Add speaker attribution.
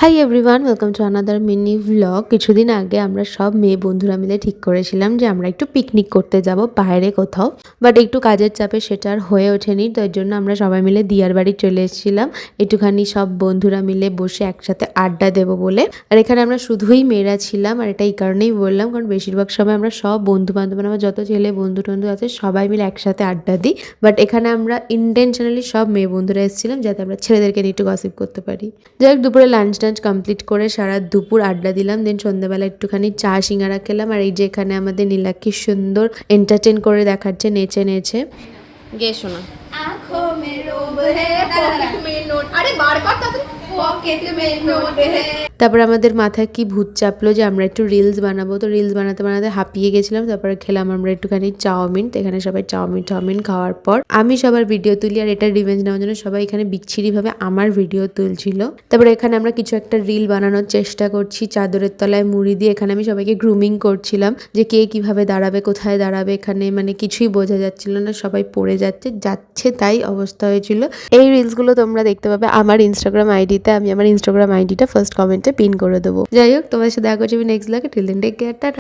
Speaker 1: Hi everyone, welcome to another mini vlog. কিছুদিন আগে আমরা সব মেয়ে বন্ধুরা মিলে ঠিক করেছিলাম যে আমরা একটু পিকনিক করতে যাব বাইরে কোথাও, বাট একটু কাজের চাপে সেটা আর হয়ে ওঠেনি। তো এর জন্য আমরা সবাই মিলে দিয়ার বাড়ি চলে এসেছিলাম একটুখানি সব বন্ধুরা মিলে বসে একসাথে আড্ডা দেবো বলে। আর এখানে আমরা শুধুই মেয়েরা ছিলাম, আর এটা এই কারণেই বললাম কারণ বেশিরভাগ সময় আমরা সব বন্ধু বান্ধব আমার যত ছেলে বন্ধু টন্ধু আছে সবাই মিলে একসাথে আড্ডা দিই, বাট এখানে আমরা ইন্টেনশনালি সব মেয়ে বন্ধুরা এসেছিলাম যাতে আমরা ছেলেদেরকে নিয়ে একটু গসিপ করতে পারি। যাই হোক, দুপুরে লাঞ্চ কমপ্লিট করে সারা দুপুর আড্ডা দিলাম, দেন সন্ধ্যাবেলা একটুখানি চা সিঙ্গারা খেলাম। আর এই যে এখানে আমাদের নীলাক্ষী সুন্দর এন্টারটেন করে দেখাচ্ছে নেচে নেচে। গে শোনা তারপর আমাদের মাথায় কি ভূত চাপলো যে আমরা একটু রিলস বানাবো, তো রিলস বানাতে বানাতে হাঁপিয়ে গেছিলাম। তারপরে খেলাম আমরা একটুখানি চাউমিন। তো এখানে সবাই চাউমিন খাওয়ার পর আমি সবার ভিডিও তুলি, আর এটা রিভেঞ্জ নেওয়ার জন্য সবাই এখানে বিচ্ছিরি ভাবে আমার ভিডিও তুলছিল। তারপরে এখানে আমরা কিছু একটা রিল বানানোর চেষ্টা করছি চাদরের তলায় মুড়ি দিয়ে। এখানে আমি সবাইকে গ্রুমিং করছিলাম যে কে কিভাবে দাঁড়াবে, কোথায় দাঁড়াবে। এখানে মানে কিছুই বোঝা যাচ্ছিল না, সবাই পড়ে যাচ্ছে তাই অবস্থা হয়েছিল। এই রিলসগুলো তোমরা দেখতে পাবে আমার ইনস্টাগ্রাম আইডিতে। আমি আমার ইনস্টাগ্রাম আইডিটা ফার্স্ট কমেন্টে পিন করে দেবো। যাই হোক, তোমাদের সাথে দেখা করছি next blog. Till then take care, tata.